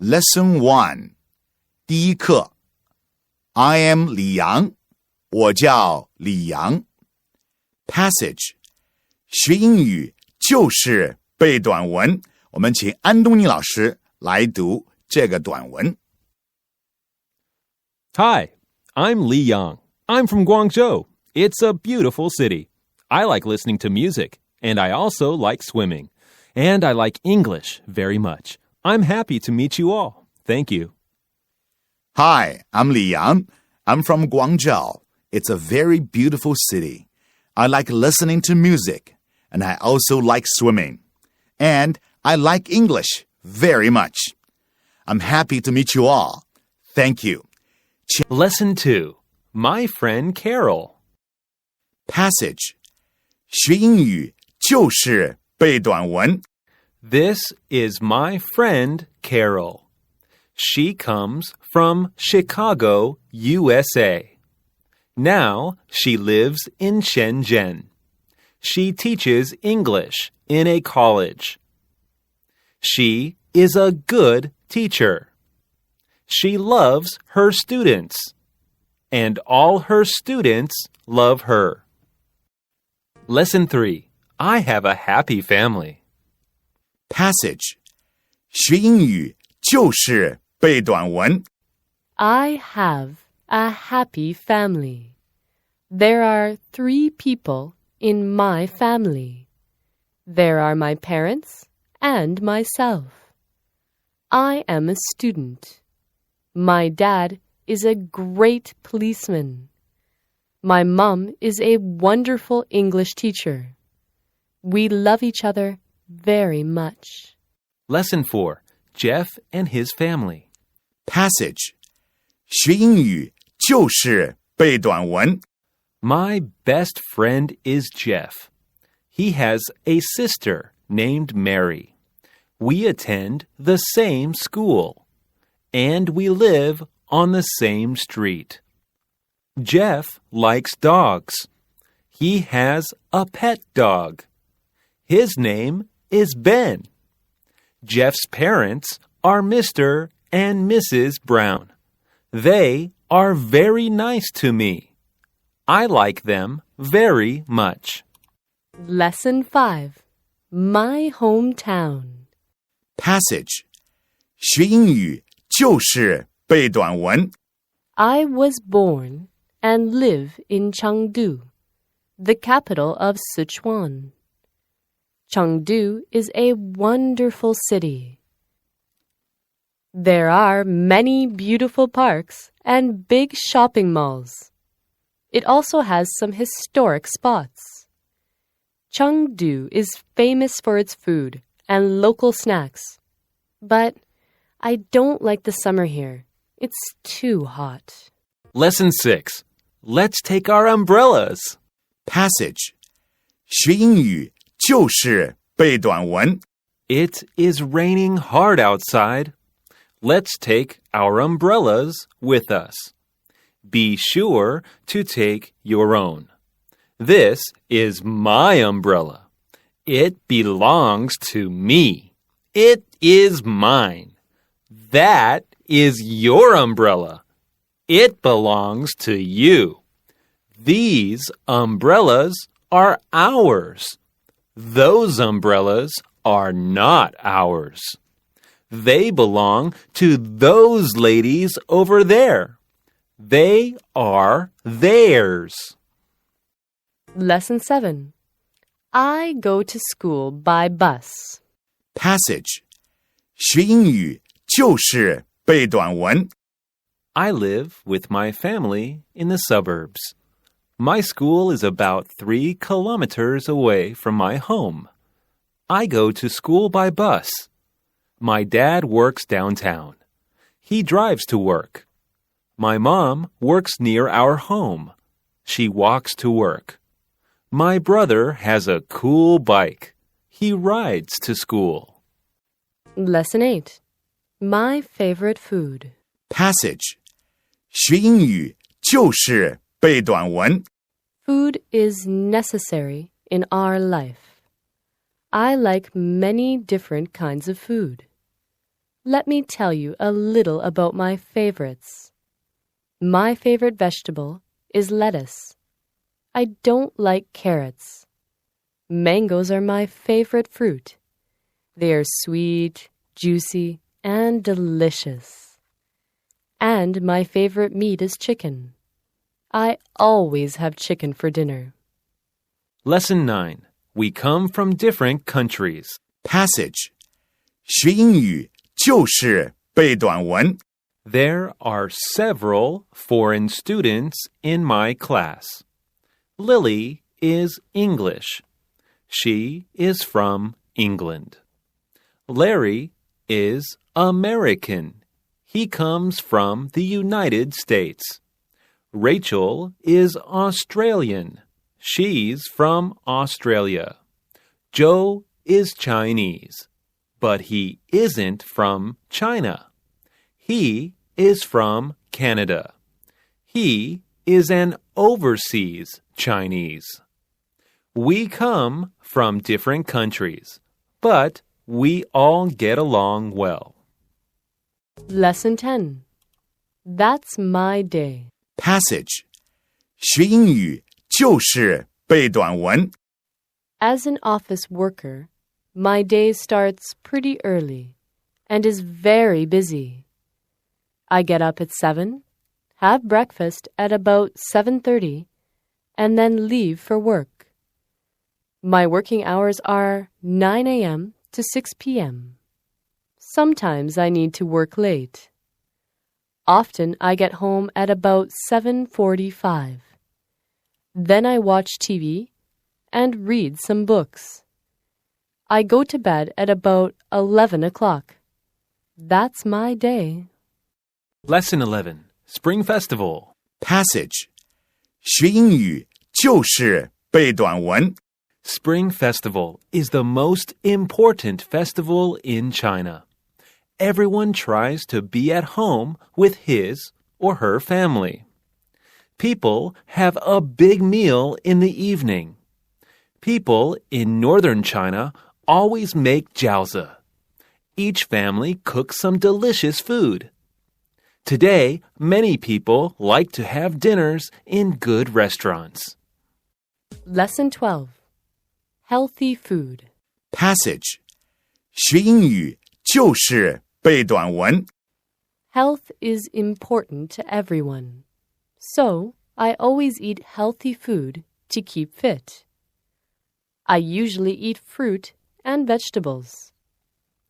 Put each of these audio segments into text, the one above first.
Lesson 1 第一课 I am 李阳，我叫李阳。Passage 学英语就是背短文，我们请安东尼老师来读这个短文。Hi, I'm Li Yang. I'm from Guangzhou. It's a beautiful city. I like listening to music, and I also like swimming. And I like English very much. I'm happy to meet you all. Thank you. Hi, I'm Li Yang. I'm from Guangzhou. It's a very beautiful city. I like listening to music, and I also like swimming. And I like English very much. I'm happy to meet you all. Thank you. Lesson 2. My friend Carol. Passage 学英语就是背短文。This is my friend Carol. She comes from Chicago, USA. Now she lives in Shenzhen. She teaches English in a college. She is a good teacher. She loves her students, and all her students love her. Lesson 3. I have a happy family. Passage 学英语就是背短文。 I have a happy family. There are 3 people in my family. There are my parents and myself. I am a student. My dad is a great policeman. My mom is a wonderful English teacher. We love each other very much. Lesson 4. Jeff and his family. Passage 学英语就是背短文。 My best friend is Jeff. He has a sister named Mary. We attend the same school, and we live on the same street. Jeff likes dogs. He has a pet dog. His name is Ben. Jeff's parents are Mr. and Mrs. Brown. They are very nice to me. I like them very much. Lesson 5. My hometown. Passage 学英语就是背短文。 I was born and live in Chengdu, the capital of Sichuan. Chengdu is a wonderful city. There are many beautiful parks and big shopping malls. It also has some historic spots. Chengdu is famous for its food and local snacks. But I don't like the summer here. It's too hot. Lesson 6. Let's take our umbrellas. Passage 学英语就是背短文。 It is raining hard outside. Let's take our umbrellas with us. Be sure to take your own. This is my umbrella. It belongs to me. It is mine. That is your umbrella. It belongs to you. These umbrellas are ours. Those umbrellas are not ours. They belong to those ladies over there. They are theirs. Lesson 7. I go to school by bus. Passage 学英语就是背短文。 I live with my family in the suburbs. My school is about 3 kilometers away from my home. I go to school by bus. My dad works downtown. He drives to work. My mom works near our home. She walks to work. My brother has a cool bike. He rides to school. Lesson 8. My favorite food. Passage 学英语就是背短文。 Food is necessary in our life. I like many different kinds of food. let me tell you a little about my favorites. My favorite vegetable is lettuce. I don't like carrots. Mangoes are my favorite fruit. They are sweet, juicy, and delicious. And my favorite meat is chicken. I always have chicken for dinner. Lesson 9. We come from different countries. Passage 学英语就是背短文。 There are several foreign students in my class. Lily is English. She is from England. Larry is American. He comes from the United States. Rachel is Australian. She's from Australia. Joe is Chinese, but he isn't from China. He is from Canada. He is an overseas Chinese. We come from different countries, but we all get along well. Lesson 10. That's my day. Passage 学英语就是背短文。 As an office worker, my day starts pretty early and is very busy. I get up at 7, have breakfast at about 7:30, and then leave for work. My working hours are 9 a.m. to 6 p.m. Sometimes I need to work late. Often I get home at about 7:45. Then I watch TV and read some books. I go to bed at about 11 o'clock. That's my day. Lesson 11. Spring Festival. Passage 学英语就是背短文。 Spring Festival is the most important festival in China. Everyone tries to be at home with his or her family. People have a big meal in the evening. People in northern China always make jiaozi. Each family cooks some delicious food. Today, many people like to have dinners in good restaurants. Lesson 12. Healthy food. Passage 学英语就是背短文。 Health is important to everyone. So, I always eat healthy food to keep fit. I usually eat fruit and vegetables.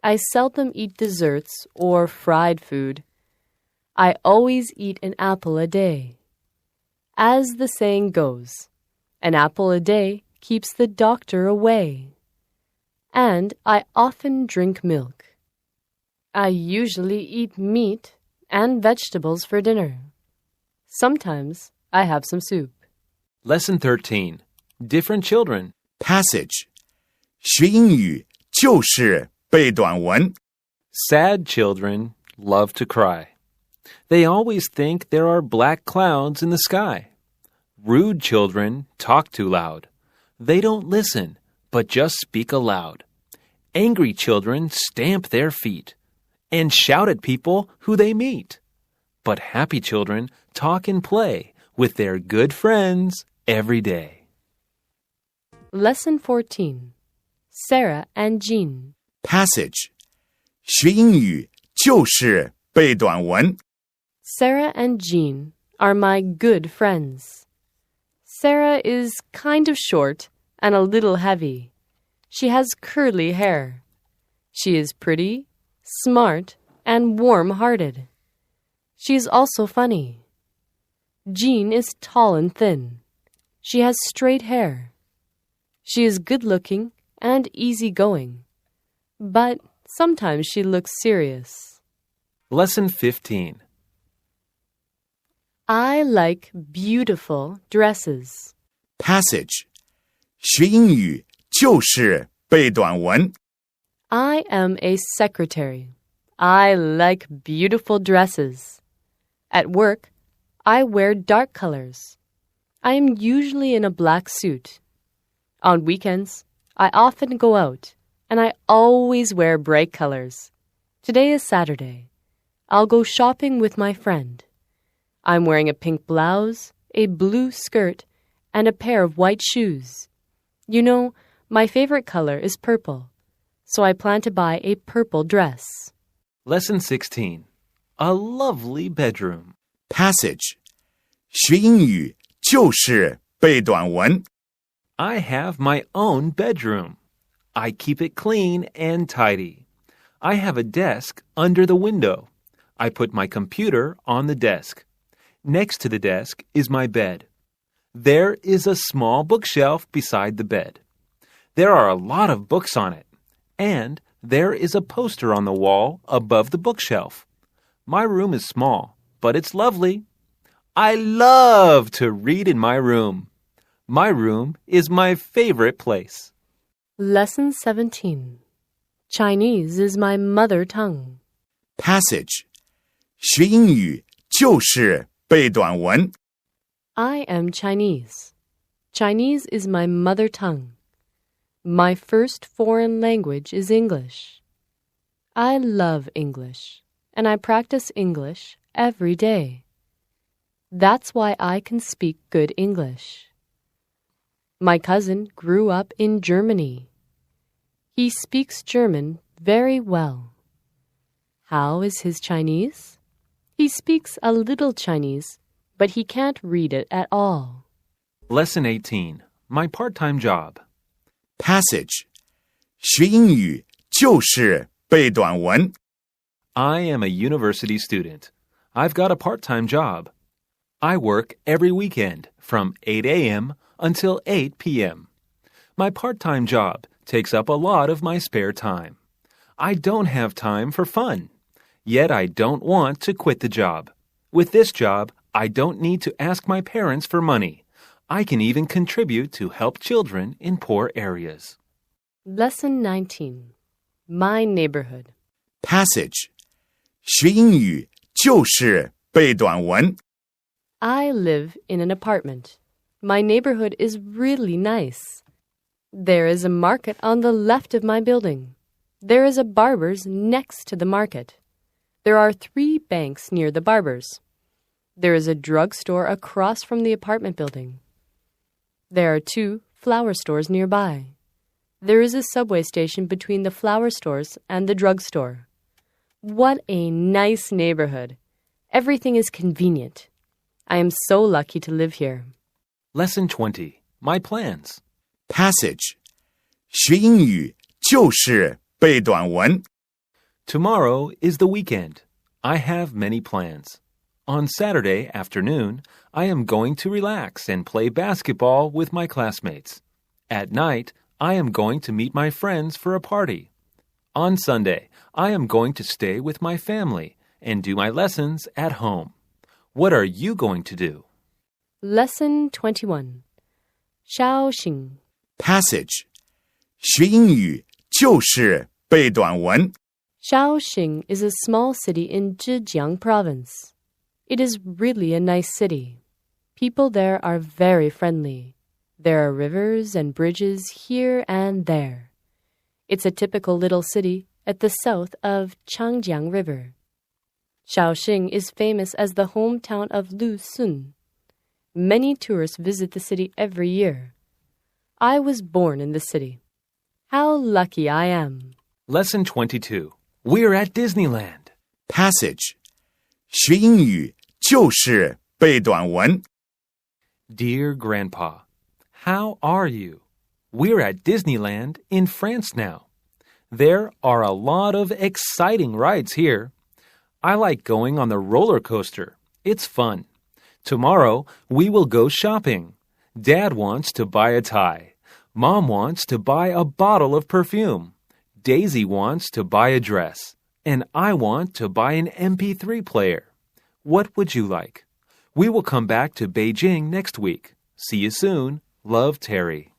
I seldom eat desserts or fried food. I always eat an apple a day. As the saying goes, an apple a day keeps the doctor away. And I often drink milk. I usually eat meat and vegetables for dinner. Sometimes I have some soup. Lesson 13. Different children. Passage 学英语就是背短文。 Sad children love to cry. They always think there are black clouds in the sky. Rude children talk too loud. They don't listen, but just speak aloud. Angry children stamp their feet and shout at people who they meet. But happy children talk and play with their good friends every day. Lesson 14. Sarah and Jean. Passage 学英语就是背短文。 Sarah and Jean are my good friends. Sarah is kind of short and a little heavy. She has curly hair. She is pretty, smart, and warm-hearted. She is also funny. Jean is tall and thin. She has straight hair. She is good-looking and easygoing. But sometimes she looks serious. Lesson 15. I like beautiful dresses. Passage 学英语就是背短文。 I am a secretary. I like beautiful dresses. At work, I wear dark colors. I am usually in a black suit. On weekends, I often go out, and I always wear bright colors. Today is Saturday. I'll go shopping with my friend. I'm wearing a pink blouse, a blue skirt, and a pair of white shoes. You know, my favorite color is purple, so I plan to buy a purple dress. Lesson 16. A lovely bedroom. Passage 学英语就是背短文。 I have my own bedroom. I keep it clean and tidy. I have a desk under the window. I put my computer on the desk. Next to the desk is my bed. There is a small bookshelf beside the bed. There are a lot of books on it. And there is a poster on the wall above the bookshelf. My room is small, but it's lovely. I love to read in my room. My room is my favorite place. Lesson 17. Chinese is my mother tongue. Passage 学英语就是背短文。 I am Chinese. Chinese is my mother tongue. My first foreign language is English. I love English, and I practice English every day. That's why I can speak good English. My cousin grew up in Germany. He speaks German very well. How is his Chinese? He speaks a little Chinese, but he can't read it at all. Lesson 18. My part-time job. Passage 学英语就是背短文。 I am a university student. I've got a part-time job. I work every weekend from 8 a.m. until 8 p.m. My part-time job takes up a lot of my spare time. I don't have time for fun. Yet I don't want to quit the job. With this job, I don't need to ask my parents for money. I can even contribute to help children in poor areas. Lesson 19. My neighborhood. Passage 学英语就是背短文。 I live in an apartment. My neighborhood is really nice. There is a market on the left of my building. There is a barber's next to the market. There are 3 banks near the barber's. There is a drugstore across from the apartment building. There are 2 flower stores nearby. There is a subway station between the flower stores and the drugstore. What a nice neighborhood. Everything is convenient. I am so lucky to live here. Lesson 20. My plans. Passage 学英语就是背短文。 Tomorrow is the weekend. I have many plans. On Saturday afternoon, I am going to relax and play basketball with my classmates. At night, I am going to meet my friends for a party. On Sunday, I am going to stay with my family and do my lessons at home. What are you going to do? Lesson 21. Shaoxing. Passage 学英语就是背短文。 Shaoxing is a small city in Zhejiang province. It is really a nice city. People there are very friendly. There are rivers and bridges here and there. It's a typical little city at the south of Changjiang River. Shaoxing is famous as the hometown of Lu Sun. Many tourists visit the city every year. I was born in the city. How lucky I am. Lesson 22. We're at Disneyland. Passage 学英语就是背短文。 Dear Grandpa, how are you? We're at Disneyland in France now. There are a lot of exciting rides here. I like going on the roller coaster. It's fun. Tomorrow, we will go shopping. Dad wants to buy a tie. Mom wants to buy a bottle of perfume. Daisy wants to buy a dress. And I want to buy an MP3 player. What would you like? We will come back to Beijing next week. See you soon. Love, Terry.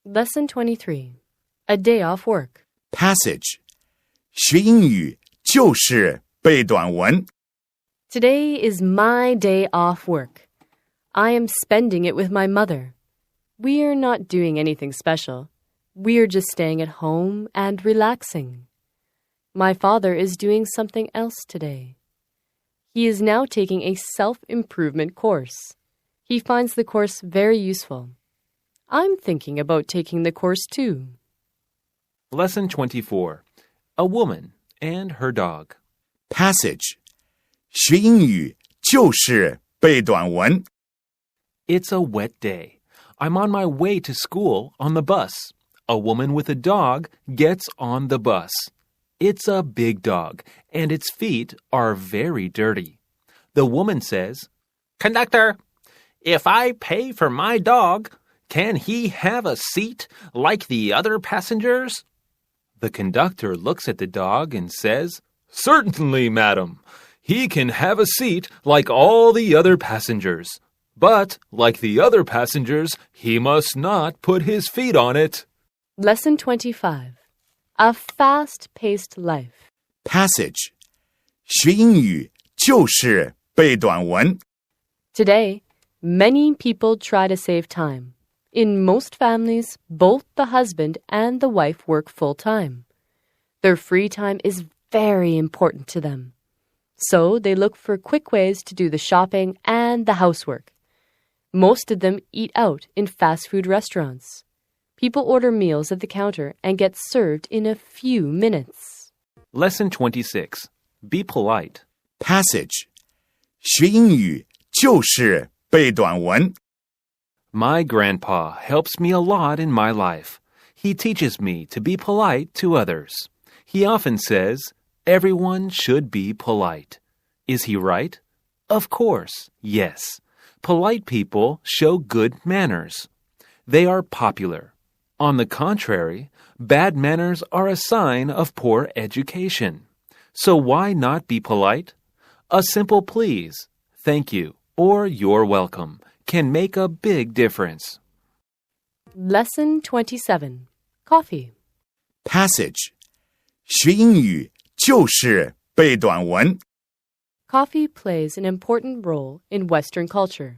Lesson 23. A day off work. Passage 学英语就是背短文。 Today is my day off work. I am spending it with my mother. We are not doing anything special. We are just staying at home and relaxing. My father is doing something else today. He is now taking a self-improvement course. He finds the course very useful. I'm thinking about taking the course too. Lesson 24. A woman and her dog. Passage 学英语就是背短文 It's a wet day. I'm on my way to school on the bus. A woman with a dog gets on the bus. It's a big dog, and its feet are very dirty. The woman says, "Conductor, if I pay for my dog, can he have a seat like the other passengers?" The conductor looks at the dog and says, "Certainly, madam. He can have a seat like all the other passengers. But, like the other passengers, he must not put his feet on it." Lesson 25. A fast-paced life. Passage 学英语就是背短文 Today, many people try to save time. In most families, both the husband and the wife work full-time. Their free time is very important to them. So they look for quick ways to do the shopping and the housework. Most of them eat out in fast food restaurants. People order meals at the counter and get served in a few minutes. Lesson 26. Be polite. Passage 学英语就是背短文 My grandpa helps me a lot in my life. He teaches me to be polite to others. He often says, everyone should be polite. Is he right? Of course, yes. Polite people show good manners. They are popular. On the contrary, bad manners are a sign of poor education. So why not be polite? A simple please, thank you, or you're welcome can make a big difference. Lesson 27. Coffee. Passage 学英语就是背短文 Coffee plays an important role in Western culture.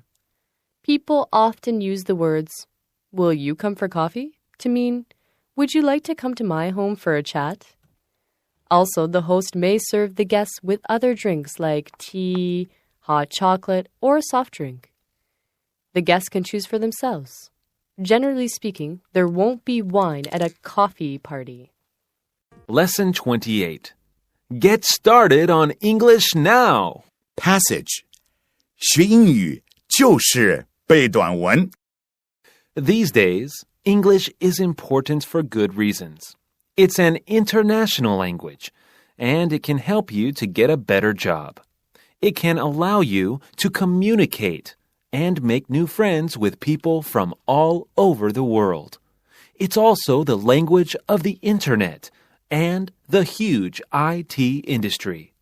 People often use the words, "Will you come for coffee?" to mean, "Would you like to come to my home for a chat?" Also, the host may serve the guests with other drinks like tea, hot chocolate, or a soft drink. The guests can choose for themselves. Generally speaking, there won't be wine at a coffee party. Lesson 28. Get started on English now. Passage 学英语就是背短文 These days, English is important for good reasons. It's an international language, and it can help you to get a better job. It can allow you to communicate and make new friends with people from all over the world. It's also the language of the Internet and the huge IT industry.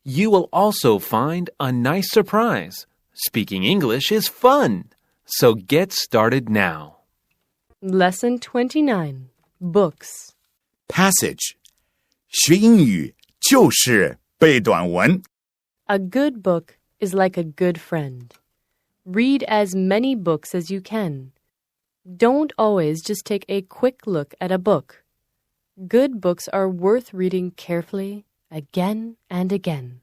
You will also find a nice surprise. Speaking English is fun, so get started now. Lesson 29. Books. Passage 学英语就是背短文 A good book is like a good friend. Read as many books as you can. Don't always just take a quick look at a book. Good books are worth reading carefully, again and again.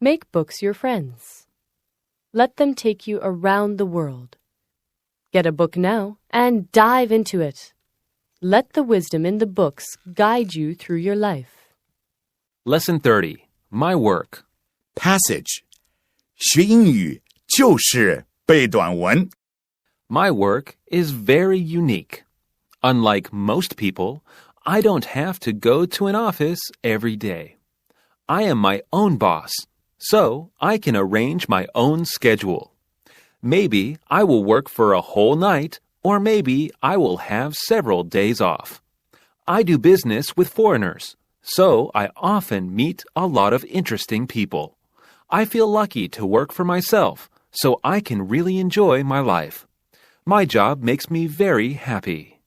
Make books your friends. Let them take you around the world. Get a book now and dive into it. Let the wisdom in the books guide you through your life. Lesson 30. My work. Passage 学英语就是背短文 My work is very unique. Unlike most people, I don't have to go to an office every day. I am my own boss, so I can arrange my own schedule. Maybe I will work for a whole night, or maybe I will have several days off. I do business with foreigners, so I often meet a lot of interesting people. I feel lucky to work for myself, so I can really enjoy my life. My job makes me very happy.